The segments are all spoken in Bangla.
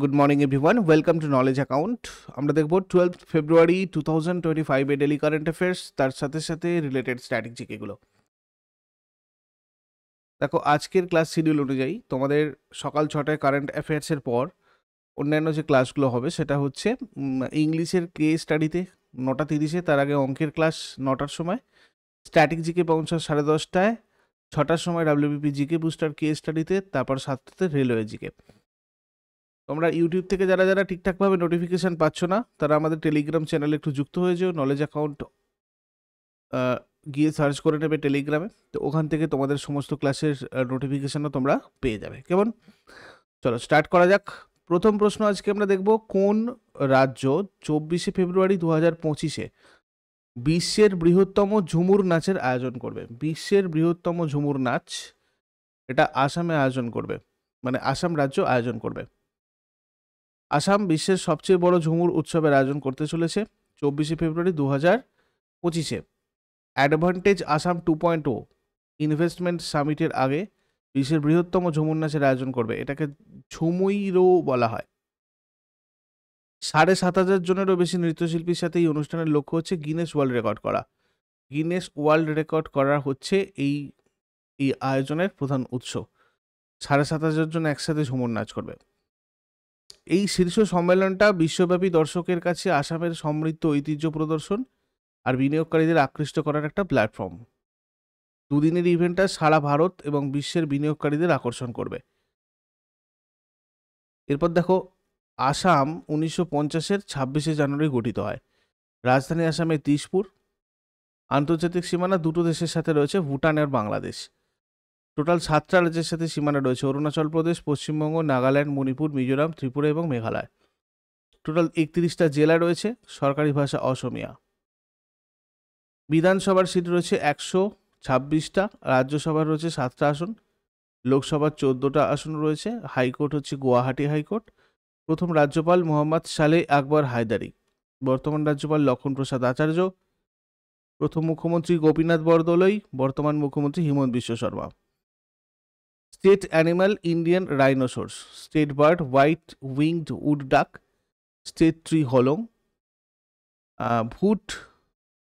Good morning everyone, welcome to knowledge account. আমরা দেখব 12 ফেব্রুয়ারি 2025 এ ডেলি কারেন্ট অ্যাফেয়ার্স, তার সাথে সাথে রিলেটেড স্ট্র্যাটেজিক এগুলো। দেখো, আজকের ক্লাস শিডিউল অনুযায়ী তোমাদের সকাল 6টায় কারেন্ট অ্যাফেয়ার্সের পর অন্যান্য যে ক্লাসগুলো হবে সেটা হচ্ছে ইংলিশের কে স্টাডিতে 9:30-এ, তার আগে অঙ্কের ক্লাস 9টার সময়, স্ট্যাটিক জিকে পৌঁছায় 10:30টায়, 6টার সময় ডাব্লিউবিপি জিকে বুস্টার কে স্টাডিতে, তারপর 7টাতে রেলওয়ে জিকে। তোমরা ইউটিউব থেকে যারা যারা ঠিকঠাকভাবে নোটিফিকেশান পাচ্ছ না তারা আমাদের টেলিগ্রাম চ্যানেলে একটু যুক্ত হয়ে যাও। নলেজ অ্যাকাউন্ট গিয়ে সার্চ করে নেবে টেলিগ্রামে, তো ওখান থেকে তোমাদের সমস্ত ক্লাসের নোটিফিকেশানও তোমরা পেয়ে যাবে। কেমন? চলো স্টার্ট করা যাক। প্রথম প্রশ্ন আজকে আমরা দেখব, কোন রাজ্য 24শে ফেব্রুয়ারি 2025-এ বিশ্বের বৃহত্তম ঝুমুর নাচের আয়োজন করবে? বিশ্বের বৃহত্তম ঝুমুর নাচ এটা আসামে আয়োজন করবে, মানে আসাম রাজ্য আয়োজন করবে। আসাম বিশ্বের সবচেয়ে বড় ঝুমুর উৎসবের আয়োজন করতে চলেছে 24শে ফেব্রুয়ারি 2025-এ। অ্যাডভান্টেজ আসাম 2.0 ইনভেস্টমেন্ট সামিটের আগে বিশ্বের বৃহত্তম ঝুমুর নাচের আয়োজন করবে। এটাকে ঝুমুইরো বলা হয়। 7,500 জনেরও বেশি নৃত্যশিল্পীর সাথে এই অনুষ্ঠানের লক্ষ্য হচ্ছে গিনেস ওয়ার্ল্ড রেকর্ড করা। গিনেস ওয়ার্ল্ড রেকর্ড করা হচ্ছে এই আয়োজনের প্রধান উৎস। 7,500 জন একসাথে ঝুমুর নাচ করবে। এই শীর্ষ সম্মেলনটা বিশ্বব্যাপী দর্শকের কাছে আসামের সমৃদ্ধ ঐতিহ্য প্রদর্শন আর বিনিয়োগকারীদের আকৃষ্ট করার একটা প্ল্যাটফর্ম। দুদিনের ইভেন্টটা সারা ভারত এবং বিশ্বের বিনিয়োগকারীদের আকর্ষণ করবে। এরপর দেখো, আসাম 1950-এর 26শে জানুয়ারি গঠিত হয়। রাজধানী আসামের দিসপুর। আন্তর্জাতিক সীমানা দুটো দেশের সাথে রয়েছে, ভুটান আর বাংলাদেশ। টোটাল 7টা রাজ্যের সাথে সীমানা রয়েছে, অরুণাচল প্রদেশ, পশ্চিমবঙ্গ, নাগাল্যান্ড, মণিপুর, মিজোরাম, ত্রিপুরা এবং মেঘালয়। টোটাল 31টা জেলা রয়েছে, সরকারি ভাষা অসমীয়া। বিধানসভার সিট রয়েছে 126টা, রাজ্যসভার রয়েছে 7টা আসন, লোকসভার 14টা আসন রয়েছে। হাইকোর্ট হচ্ছে গুয়াহাটি হাইকোর্ট। প্রথম রাজ্যপাল মোহাম্মদ সালেহ আকবর হায়দারি, বর্তমান রাজ্যপাল লক্ষণ প্রসাদ আচার্য। প্রথম মুখ্যমন্ত্রী গোপীনাথ বরদলৈ, বর্তমান মুখ্যমন্ত্রী Himanta Biswa Sarma. State animal Indian rhinoceros. State bird white winged wood duck. State tree Hollong. Bhut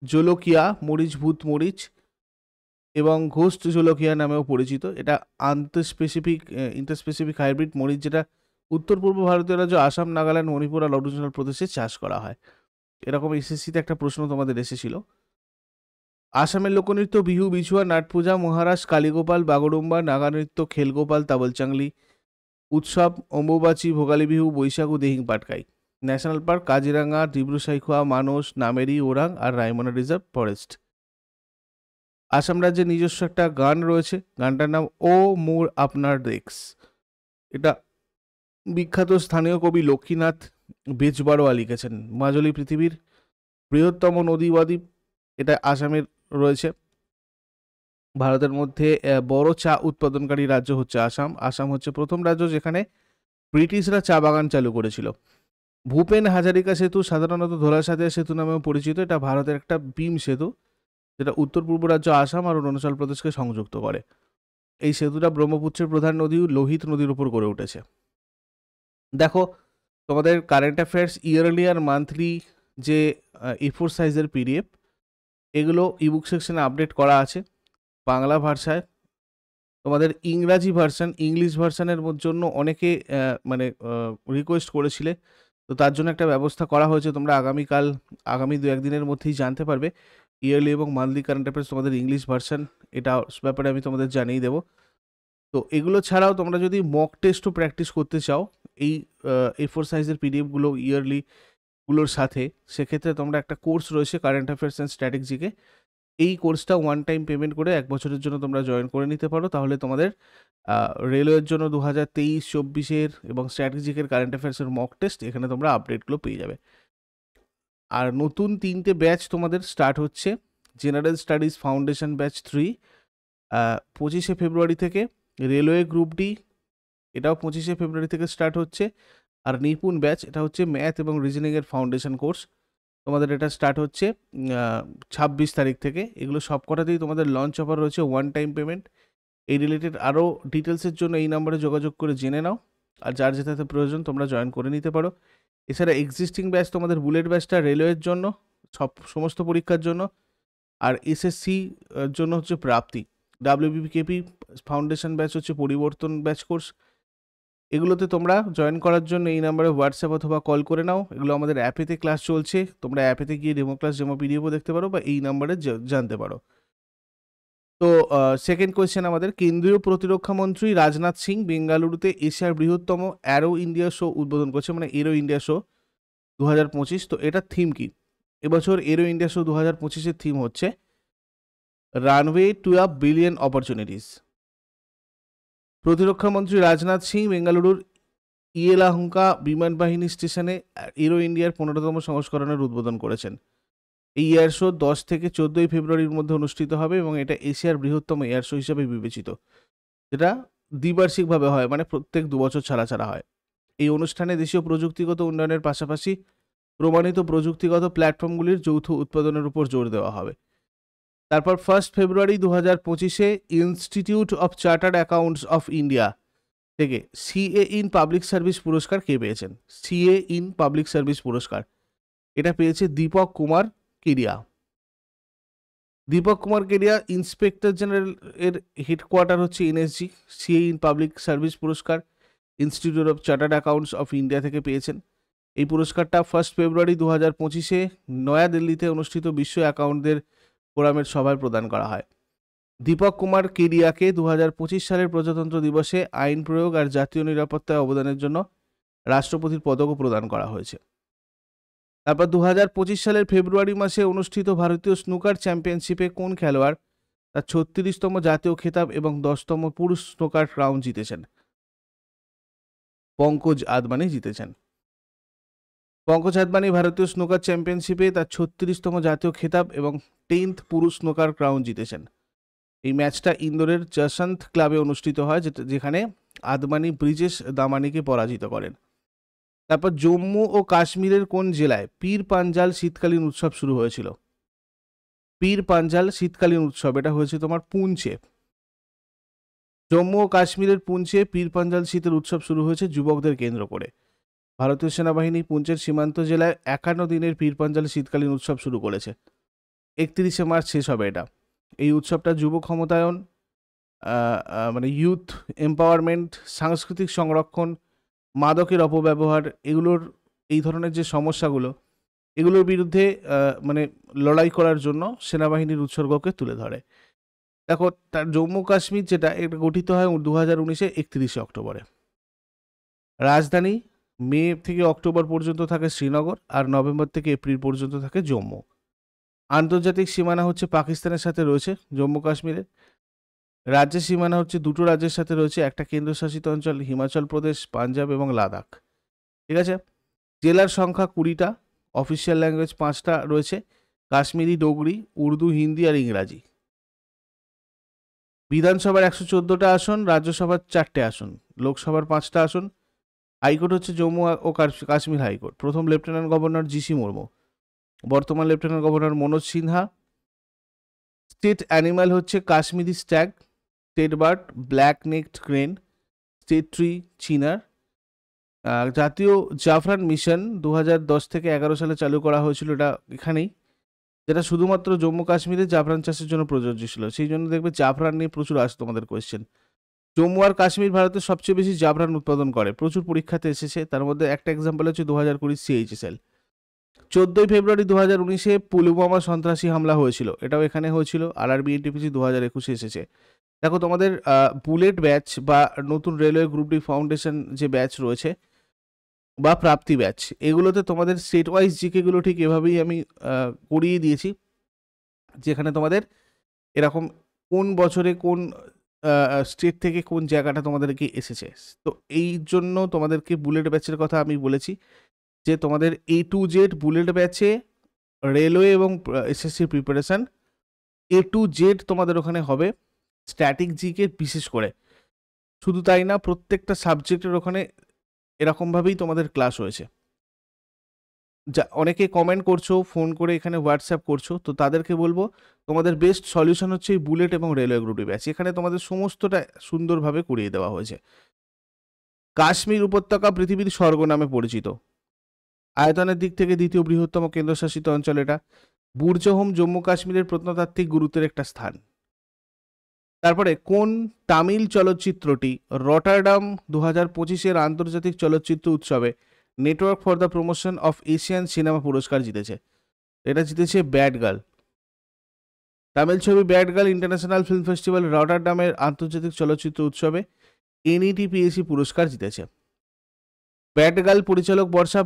Jolokia, মরিচ ভূত মরিচ এবং ঘোস্ট জোলোকিয়া নামেও পরিচিত। এটা ইন্টারস্পেসিফিক হাইব্রিড মরিচ, যেটা উত্তর পূর্ব ভারতীয় রাজ্য আসাম, নাগাল্যান্ড, মণিপুর আর অরুণাচল প্রদেশে চাষ করা হয়। এরকম এসএসসিতে একটা প্রশ্ন তোমাদের এসেছিল। আসামের লোকনৃত্য বিহু, বিছুয়া, নাটপূজা, মহারাজ, কালীগোপাল, বাগড়ুম্বা, নাগা নৃত্য, খেলগোপাল, তাবলচাংলি উৎসব, অম্বুবাচী, ভোগালী বিহু, বৈশাখু, দিহিং পাটকাই। ন্যাশনাল পার্ক কাজিরাঙ্গা, ডিব্রু সাইখোয়া, মানস, নামেরি, ওরাং আর রায়মনা রিজার্ভ ফরেস্ট। আসাম রাজ্যের নিজস্ব একটা গান রয়েছে, গানটার নাম ও মোর আপনার দেক্স। এটা বিখ্যাত স্থানীয় কবি লক্ষ্মীনাথ বেজবড়োয়া লিখেছেন। মাজুলি পৃথিবীর বৃহত্তম নদী বদ্বীপ, এটা আসামের রয়েছে। ভারতের মধ্যে বড় চা উৎপাদনকারী রাজ্য হচ্ছে আসাম। আসাম হচ্ছে প্রথম রাজ্য যেখানে ব্রিটিশরা চা বাগান চালু করেছিল। ভূপেন হাজারিকা সেতু, সাধারণত ধোলাসাদিয়া সেতু নামেও পরিচিত, এটা ভারতের একটা বিম সেতু যেটা উত্তর পূর্ব রাজ্য আসাম আর অরুণাচল প্রদেশকে সংযুক্ত করে। এই সেতুটা ব্রহ্মপুত্রের প্রধান নদী লোহিত নদীর উপর গড়ে উঠেছে। দেখো, তোমাদের কারেন্ট অ্যাফেয়ার্স ইয়ারলি আর মান্থলি যে A4 সাইজের PDF, এগুলো ইবুক সেকশনে আপডেট করা আছে বাংলা ভাষায়। তোমাদের ইংরাজি ভার্সান, ইংলিশ ভার্সানের জন্য অনেকে মানে রিকোয়েস্ট করেছিলে, তো তার জন্য একটা ব্যবস্থা করা হয়েছে। তোমরা আগামী 2-1 দিনের মধ্যেই জানতে পারবে ইয়ারলি এবং মান্থলি কারেন্ট অ্যাফেয়ার্স তোমাদের ইংলিশ ভার্সান, এটা ব্যাপারে আমি তোমাদের জানিয়ে দেবো। তো এগুলো ছাড়াও তোমরা যদি মক টেস্টও প্র্যাকটিস করতে চাও এই A4 সাইজের PDFগুলো ইয়ারলিগুলোর সাথে, সেক্ষেত্রে তোমরা একটা কোর্স রয়েছে কারেন্ট অ্যাফেয়ার্স অ্যান্ড স্ট্র্যাটেজিকে। এই কোর্সটা ওয়ান টাইম পেমেন্ট করে 1 বছরের জন্য তোমরা জয়েন করে নিতে পারো। তাহলে তোমাদের রেলওয়ের জন্য 2023-24-এর এবং স্ট্র্যাটেজিকের কারেন্ট অ্যাফেয়ার্সের মক টেস্ট, এখানে তোমরা আপডেটগুলো পেয়ে যাবে। আর নতুন 3টে ব্যাচ তোমাদের স্টার্ট হচ্ছে। জেনারেল স্টাডিজ ফাউন্ডেশন ব্যাচ 3 25শে ফেব্রুয়ারি থেকে। রেলওয়ে গ্রুপ ডি, এটাও 25শে ফেব্রুয়ারি থেকে স্টার্ট হচ্ছে। আর নিপুণ ব্যাচ, এটা হচ্ছে ম্যাথ এবং রিজনিংয়ের ফাউন্ডেশন কোর্স, তোমাদের এটা স্টার্ট হচ্ছে 26 তারিখ থেকে। এগুলো সবকটাতেই তোমাদের লঞ্চ অফার রয়েছে, ওয়ান টাইম পেমেন্ট। এই রিলেটেড আরও ডিটেলসের জন্য এই নাম্বারে যোগাযোগ করে জেনে নাও। আর যার যেটাতে প্রয়োজন তোমরা জয়েন করে নিতে পারো। এছাড়া এক্সিস্টিং ব্যাচ তোমাদের বুলেট ব্যাচটা রেলওয়ের জন্য, সমস্ত পরীক্ষার জন্য, আর এসএসসি জন্য হচ্ছে প্রাপ্তি। ডাব্লিউবিপিকেপি ফাউন্ডেশন ব্যাচ হচ্ছে পরিবর্তন ব্যাচ কোর্স। এগুলোতে তোমরা জয়েন করার জন্য এই নাম্বারে হোয়াটসঅ্যাপ অথবা কল করে নাও। এগুলো আমাদের অ্যাপেতে ক্লাস চলছে, তোমরা অ্যাপেতে গিয়ে ডেমো ক্লাস ডেমো পিডিএফও দেখতে পারো বা এই নাম্বারে জানতে পারো। তো সেকেন্ড কোয়েশ্চেন আমাদের, কেন্দ্রীয় প্রতিরক্ষা মন্ত্রী রাজনাথ সিং বেঙ্গালুরুতে এশিয়ার বৃহত্তম অ্যারো ইন্ডিয়া শো উদ্বোধন করছে, মানে এরো ইন্ডিয়া শো 2025। তো এটার থিম কি? এবছর এরো ইন্ডিয়া শো 2025-এর থিম হচ্ছে runway to a billion opportunities. প্রতিরক্ষা মন্ত্রী রাজনাথ সিং বেঙ্গালুরুর ইয়েলাহুঙ্কা বিমান বাহিনী স্টেশনে এরো ইন্ডিয়ার 15তম সংস্করণের উদ্বোধন করেছেন। এই এয়ার শো 10 থেকে 14 ফেব্রুয়ারির মধ্যে অনুষ্ঠিত হবে এবং এটা এশিয়ার বৃহত্তম এয়ার শো হিসাবে বিবেচিত, যেটা দ্বিবার্ষিকভাবে হয়, মানে প্রত্যেক 2 বছর ছাড়া ছাড়া হয়। এই অনুষ্ঠানে দেশীয় প্রযুক্তিগত উন্নয়নের পাশাপাশি প্রমাণিত প্রযুক্তিগত প্ল্যাটফর্মগুলির যৌথ উৎপাদনের উপর জোর দেওয়া হবে। তারপর 1 ফেব্রুয়ারি 2025-এ institute of chartered accounts of India থেকে সিএ ইন পাবলিক সার্ভিস পুরস্কার কে পেয়েছেন? সিএ ইন পাবলিক সার্ভিস পুরস্কার এটা পেয়েছে দীপক কুমার কেডিয়া। দীপক কুমার কেডিয়া ইন্সপেক্টর জেনারেল এর হেডকোয়ার্টার হচ্ছে NSG. CA in public service পুরস্কার institute of chartered accounts of India থেকে পেয়েছেন। এই পুরস্কারটা 1 ফেব্রুয়ারি 2025-এ নয়াদিল্লিতে অনুষ্ঠিত বিশ্ব অ্যাকাউন্টদের ফোরামের সভায় প্রদান করা হয়। দীপক কুমার কেডিয়াকে 2025 সালের প্রজাতন্ত্র দিবসে আইন প্রয়োগ আর জাতীয় নিরাপত্তায় অবদানের জন্য রাষ্ট্রপতির পদকও প্রদান করা হয়েছে। তারপর 2025 সালের ফেব্রুয়ারি মাসে অনুষ্ঠিত ভারতীয় স্নুকার চ্যাম্পিয়নশিপে কোন খেলোয়াড় তার 36তম জাতীয় খেতাব এবং 10তম পুরুষ স্নুকার ক্রাউন জিতেছেন? পঙ্কজ আদবানি জিতেছেন। পঙ্কজ আদবানি ভারতীয় স্নুকার চ্যাম্পিয়নশিপে তার 36তম জাতীয় খেতাব এবং 10th পুরুষ স্নুকার ক্রাউন জিতেছেন। এই ম্যাচটা ইন্দোরের জসন্ত ক্লাবে অনুষ্ঠিত হয়, যেখানে আদবানি ব্রিজেশ দামানিকে পরাজিত করেন। তারপর জম্মু ও কাশ্মীরের কোন জেলায় পীর পাঞ্জাল শীতকালীন উৎসব শুরু হয়েছিল? পীর পাঞ্জাল শীতকালীন উৎসব এটা হয়েছে তোমার পুঞ্চে। জম্মু ও কাশ্মীরের পুঞ্চে পীর পাঞ্জাল শীতের উৎসব শুরু হয়েছে যুবকদের কেন্দ্র করে। ভারতীয় সেনাবাহিনী পুঞ্চের সীমান্ত জেলায় 51 দিনের পীর পাঞ্জাল শীতকালীন উৎসব শুরু করেছে। 31শে মার্চ শেষ হবে এটা। এই উৎসবটা যুব ক্ষমতায়ন, মানে ইউথ এম্পাওয়ারমেন্ট, সাংস্কৃতিক সংরক্ষণ, মাদকের অপব্যবহার, এই ধরনের যে সমস্যাগুলো এগুলোর বিরুদ্ধে মানে লড়াই করার জন্য সেনাবাহিনীর উৎসর্গকে তুলে ধরে। দেখো, তার জম্মু কাশ্মীর যেটা এটা গঠিত হয় 2019-এ 31শে অক্টোবরে। রাজধানী মে থেকে অক্টোবর পর্যন্ত থাকে শ্রীনগর, আর নভেম্বর থেকে এপ্রিল পর্যন্ত থাকে জম্মু। আন্তর্জাতিক সীমানা হচ্ছে পাকিস্তানের সাথে রয়েছে জম্মু কাশ্মীরের। রাজ্যের সীমানা হচ্ছে দুটো রাজ্যের সাথে রয়েছে, একটা কেন্দ্রশাসিত অঞ্চল হিমাচল প্রদেশ, পাঞ্জাব এবং লাদাখ। ঠিক আছে। জেলার সংখ্যা 20টা, অফিসিয়াল ল্যাঙ্গুয়েজ 5টা রয়েছে, কাশ্মীরি, ডোগরি, উর্দু, হিন্দি আর ইংরাজি। বিধানসভার 114টা আসন, রাজ্যসভার 4টে আসন, লোকসভার 5টা আসন। হাইকোর্ট হচ্ছে জম্মু ও কাশ্মীর হাইকোর্ট। প্রথম লেফটেন্যান্ট গভর্নর জিসি মুর্মু, বর্তমান lieutenant governor Manoj Sinha. State animal হচ্ছে Kashmiri stag, state bird black necked crane, state tree chinar. জাতীয় জাফরান মিশন 2010 থেকে 11 সালে চালু করা হয়েছিল, এটা এখানেই, যেটা শুধুমাত্র জম্মু কাশ্মীরে জাফরান চাষের জন্য প্রযোজ্য ছিল। সেই জন্য দেখবে জাফরান নিয়ে প্রচুর আসে তোমাদের কোয়েশ্চেন। জম্মু আর কাশ্মীর ভারতের সবচেয়ে বেশি জাফরান উৎপাদন করে, প্রচুর পরীক্ষাতে এসেছে। তার মধ্যে একটা এক্সাম্পল হচ্ছে 2020 CHSL। 14 ফেব্রুয়ারি 2019-এ পুলওয়ামা সন্ত্রাসী হামলা হয়েছিল, এটাও এখানে হয়েছিল। RRB NTPC 2021-এ এসেছে। দেখো, তোমাদের বুলেট ব্যাচ বা নতুন রেলওয়ে গ্রুপ ডি ফাউন্ডেশন যে ব্যাচ রয়েছে বা প্রাপ্তি ব্যাচ, এগুলোতে তোমাদের স্টেট ওয়াইজ জিকেগুলো ঠিক এভাবেই আমি করিয়ে দিয়েছি, যেখানে তোমাদের এরকম কোন বছরে কোন স্টেট থেকে কোন জায়গাটা তোমাদেরকে এসেছে। তো এই জন্য তোমাদেরকে বুলেট ব্যাচের কথা আমি বলেছি, যে তোমাদের A to Z বুলেট ব্যাচে রেলওয়ে এবং এসএসসির প্রিপারেশান A to Z তোমাদের ওখানে হবে, স্ট্যাটিক জিকে বিশেষ করে। শুধু তাই না, প্রত্যেকটা সাবজেক্টের ওখানে এরকমভাবেই তোমাদের ক্লাস হয়েছে। যা অনেকে কমেন্ট করছো, ফোন করে এখানে হোয়াটসঅ্যাপ করছো, তো তাদেরকে বলবো তোমাদের বেস্ট সলিউশন হচ্ছে এই বুলেট এবং রেলওয়ে গ্রুপ ডি ব্যাচ। এখানে তোমাদের সমস্তটা সুন্দরভাবে করিয়ে দেওয়া হয়েছে। কাশ্মীর উপত্যকা পৃথিবীর স্বর্গ নামে পরিচিত। আয়তনের দিক থেকে দ্বিতীয় বৃহত্তম কেন্দ্রশাসিত অঞ্চল এটা। বুর্জহোম জম্মু কাশ্মীরের প্রত্নতাত্ত্বিক গুরুত্বের একটা স্থান। তারপরে কোন তামিল চলচ্চিত্রটি রটারডাম 2025-এর আন্তর্জাতিক চলচ্চিত্র উৎসবে network for the promotion of Asian cinema পুরস্কার জিতেছে? এটা জিতেছে ব্যাড গার্ল। তামিল ছবি bad girl international film festival রটারডামের আন্তর্জাতিক চলচ্চিত্র উৎসবে NETPAC পুরস্কার জিতেছে। ব্যাড গার্ল পরিচালক বর্ষা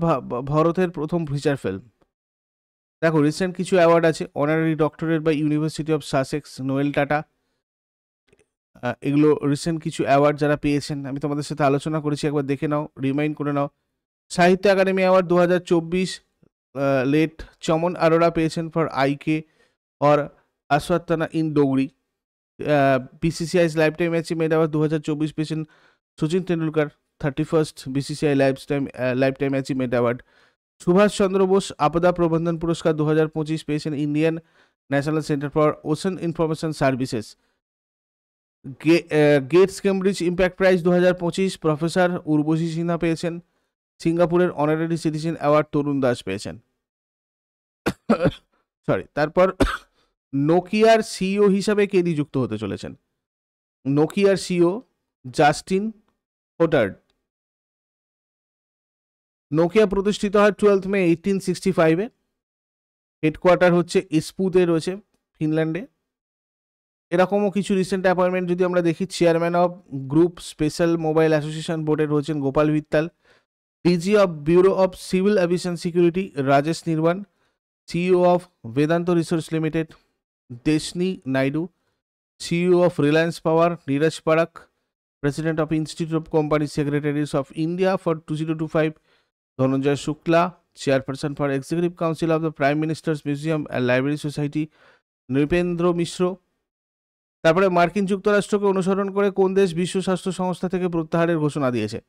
ভারতের প্রথম ফিচার ফিল্ম। দেখো রিসেন্ট কিছু অ্যাওয়ার্ড আছে, honorary doctorate by university of Sussex, Noel Tata, এগুলো রিসেন্ট কিছু অ্যাওয়ার্ড যারা পেয়েছেন আমি তোমাদের সাথে আলোচনা করেছি, একবার দেখে নাও, রিমাইন্ড করে নাও। সাহিত্য একাডেমি অ্যাওয়ার্ড 2024 লেট চমন আরোরা পেয়েছেন ফর আইকে और আশওয়াত্তানা in Dogri. BCCI's lifetime achievement award 2024 পেয়েছেন Sachin Tendulkar, 31st BCCI lifetime achievement award. Subhash Chandra Bose Aapda Prabandhan Puraskar 2025 পেয়েছেন Indian national centre for ocean information services. Gates Cambridge impact prize 2025 professor Urvashi Sinha পেয়েছেন। সিঙ্গাপুরের honorary citizen award Tarun Das পেয়েছেন। সরি, তারপর নোকিয়ার সিইও হিসাবে কে নিযুক্ত হতে চলেছেন? নোকিয়ার সিইও জাস্টিন হোটার্ড। নোকিয়া প্রতিষ্ঠিত হয় 12 মে 1865-এ। হেডকোয়ার্টার হচ্ছে এসপুতে রয়েছে, ফিনল্যান্ডে। এরকমও কিছু রিসেন্ট অ্যাপয়েন্টমেন্ট যদি আমরা দেখি, chairman of group special mobile association বোর্ডে রয়েছেন Gopal Vittal. DG of bureau of civil aviation security Rajesh Nirwan. CEO of Vedanta resource limited Deshnee Naidu. CEO of Reliance power Neeraj Parakh. President of institute of company secretaries of India for 2025 Dhananjay Shukla. Chairperson for executive council of the prime minister's museum and library society Nripendra Mishra. তারপরে মার্কিন যুক্তরাষ্ট্রকে অনুসরণ করে কোন দেশ বিশ্ব স্বাস্থ্য সংস্থা থেকে প্রত্যাহারের ঘোষণা দিয়েছে?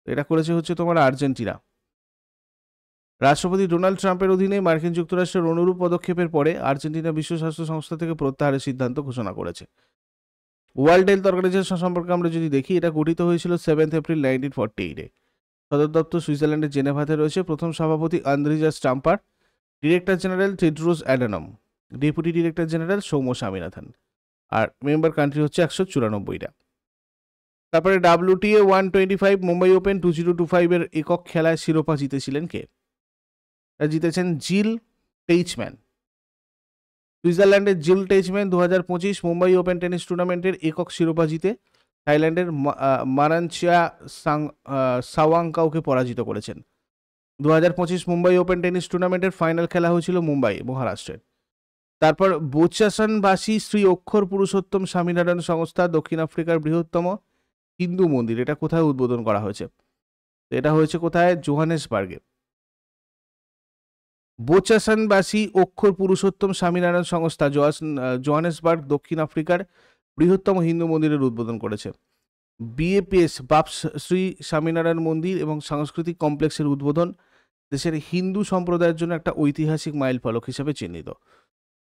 এটা করেছে হচ্ছে তোমার আর্জেন্টিনা। রাষ্ট্রপতি ডোনাল্ড ট্রাম্পের অধীনে মার্কিন যুক্তরাষ্ট্রের অনুরূপ পদক্ষেপের পরে আর্জেন্টিনা বিশ্ব স্বাস্থ্য সংস্থা থেকে প্রত্যাহারের সিদ্ধান্ত ঘোষণা করেছে। ওয়ার্ল্ড হেলথ অর্গানাইজেশন সম্পর্কে আমরা যদি দেখি, এটা গঠিত হয়েছিল 7 এপ্রিল 1948-এ। সদর দপ্তর সুইজারল্যান্ডের জেনেভাতে রয়েছে। প্রথম সভাপতি Andrija Stampar. Director general Tedros Adhanom. Deputy director general Soumya Swaminathan. আর মেম্বার কান্ট্রি হচ্ছে 194টা। তারপরে WTA 125 মুম্বাই ওপেন 2025-এর একক খেলায় শিরোপা জিতেছিলেন কে? জিতেছেন জিল টেইচম্যান। সুইজারল্যান্ডের জিল টেইচম্যান 2025 মুম্বাই ওপেন টেনিস টুর্নামেন্টের একক শিরোপা জিতে থাইল্যান্ডের মারানচিয়া সাওয়াংকাওকে পরাজিত করেছেন। 2025 মুম্বাই ওপেন টেনিস টুর্নামেন্টের ফাইনাল খেলা হয়েছিল মুম্বাই, মহারাষ্ট্রের। তারপর বোচাসানবাসী শ্রী অক্ষর পুরুষোত্তম স্বামীনারায়ণ সংস্থা দক্ষিণ আফ্রিকার বৃহত্তম হিন্দু মন্দির। এটা কোথায় উদ্বোধন করা হয়েছে? এটা হয়েছে কোথায়? জোহানেসবার্গে। বোচাসানবাসী অক্ষর পুরুষোত্তম স্বামীনারায়ণ সংস্থা জোহানেসবার্গ দক্ষিণ আফ্রিকার বৃহত্তম হিন্দু মন্দিরের উদ্বোধন করেছে। BAPS বাপ শ্রী স্বামীনারায়ণ মন্দির এবং সাংস্কৃতিক কমপ্লেক্সের উদ্বোধন দেশের হিন্দু সম্প্রদায়ের জন্য একটা ঐতিহাসিক মাইলফলক হিসেবে চিহ্নিত।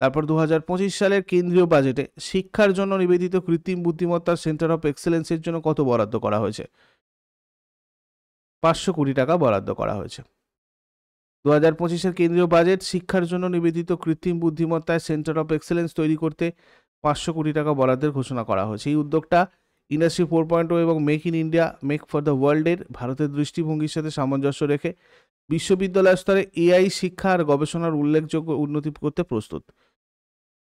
তারপর 2025 সালের কেন্দ্রীয় বাজেটে শিক্ষার জন্য নিবেদিত কৃত্রিম বুদ্ধিমত্তার সেন্টার অফ এক্সেলেন্সের জন্য কত বরাদ্দ করা হয়েছে? 500 কোটি টাকা বরাদ্দ করা হয়েছে। 2025-এর কেন্দ্রীয় বাজেট শিক্ষার জন্য নিবেদিত কৃত্রিম বুদ্ধিমত্তায় সেন্টার অফ এক্সেলেন্স তৈরি করতে 500 কোটি টাকা বরাদ্দের ঘোষণা করা হয়েছে। এই উদ্যোগটা ইন্ডাস্ট্রি 4.0 এবং make in India make for the ওয়ার্ল্ডের ভারতের দৃষ্টিভঙ্গির সাথে সামঞ্জস্য রেখে বিশ্ববিদ্যালয় স্তরে AI শিক্ষা আর গবেষণার উল্লেখযোগ্য উন্নতি করতে প্রস্তুত।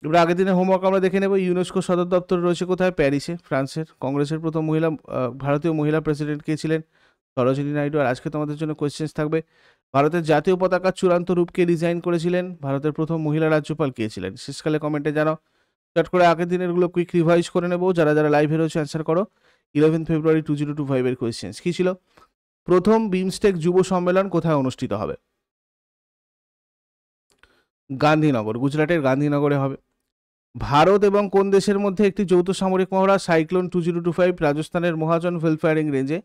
এবার আগের দিনে হোমওয়ার্ক আমরা দেখে নেব। ইউনেস্কো সদর দপ্তর রয়েছে কোথায়? প্যারিসে, ফ্রান্সের। কংগ্রেসের প্রথম ভারতীয় মহিলা প্রেসিডেন্ট কে ছিলেন? সরোজিনী নাইডু। আর আজকে তোমাদের জন্য কোয়েশ্চেন্স থাকবে, ভারতের জাতীয় পতাকার চূড়ান্ত রূপকে ডিজাইন করেছিলেন? ভারতের প্রথম মহিলা রাজ্যপাল কে ছিলেন? শেষকালে কমেন্টে জানাও। চট করে আগের দিনেরগুলো কুইক রিভাইজ করে নেবো। যারা যারা লাইভে রয়েছে অ্যান্সার করো। 11 ফেব্রুয়ারি 2025-এর কোয়েশ্চেন্স কী ছিল? প্রথম বিমস্টেক যুব সম্মেলন কোথায় অনুষ্ঠিত হবে? গান্ধীনগর, গুজরাটের গান্ধীনগরে হবে। ভারত এবং কোন দেশের মধ্যে একটি যৌথ সামরিক মহড়া সাইক্লোন 2025 রাজস্থানের মহাজন ওয়েলফেয়ারিং রেঞ্জে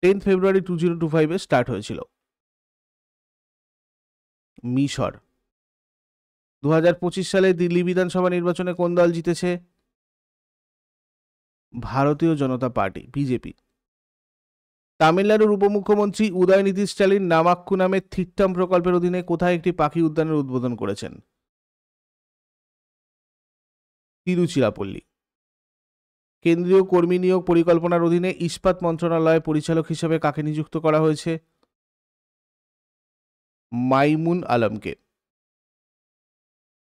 10 ফেব্রুয়ারি 2025-এ স্টার্ট হয়েছিল? মিশর। 2025 সালে দিল্লি বিধানসভা নির্বাচনে কোন দল জিতেছে? ভারতীয় জনতা পার্টি, BJP। তামিলনাড়ুর উপমুখ্যমন্ত্রী উদয়নিধি স্ট্যালিন নামাক্কু নামের থিট্টাম প্রকল্পের অধীনে কোথায় একটি পাখি উদ্যানের উদ্বোধন করেছেন? তিরুচিরাপল্লী। কেন্দ্রীয় কর্মী নিয়োগ পরিকল্পনার অধীনে ইস্পাত মন্ত্রণালয়ের পরিচালক হিসেবে কাকে নিযুক্ত করা হয়েছে? মাইমুন আলমকে।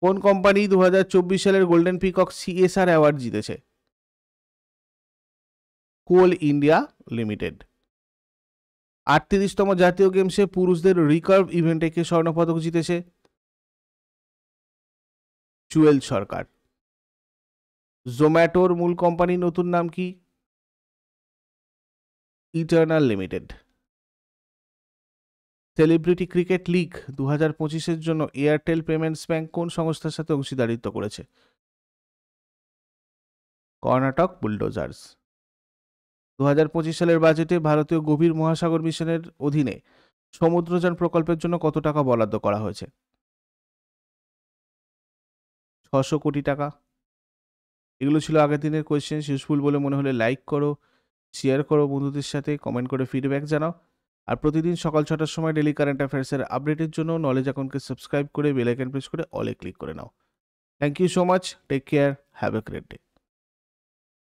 কোন কোম্পানি 2024 সালের গোল্ডেন পিকক সিএসআর অ্যাওয়ার্ড জিতেছে? কোল ইন্ডিয়া লিমিটেড। 38তম জাতীয় গেমসে পুরুষদের রিকার্ভ ইভেন্টে কে স্বর্ণপদক জিতেছে? জুয়েল সরকার। জোম্যাটোর মূল কোম্পানির নতুন নাম কি? Eternal limited. Celebrity cricket league 2025-এর জন্য এয়ারটেল পেমেন্টস ব্যাংক কোন সংস্থার সাথে অংশীদারিত্ব করেছে? কর্ণাটক বুলডোজার্স। 2025 সালের বাজেটে ভারতীয় গভীর মহাসাগর মিশনের অধীনে সমুদ্রযান প্রকল্পের জন্য কত টাকা বরাদ্দ করা হয়েছে? 600 কোটি টাকা। এগুলো ছিল আগের দিনের কোয়েশ্চেন। ইউজফুল বলে মনে হলে লাইক করো, শেয়ার করো বন্ধুদের সাথে, কমেন্ট করে ফিডব্যাক জানাও। আর প্রতিদিন সকাল 6টার সময় ডেলি কারেন্ট অ্যাফেয়ার্সের আপডেটের জন্য নলেজ অ্যাকাউন্টকে সাবস্ক্রাইব করে বেল আইকন প্রেস করে অলে ক্লিক করে নাও। Thank you so much, take care, have a great day.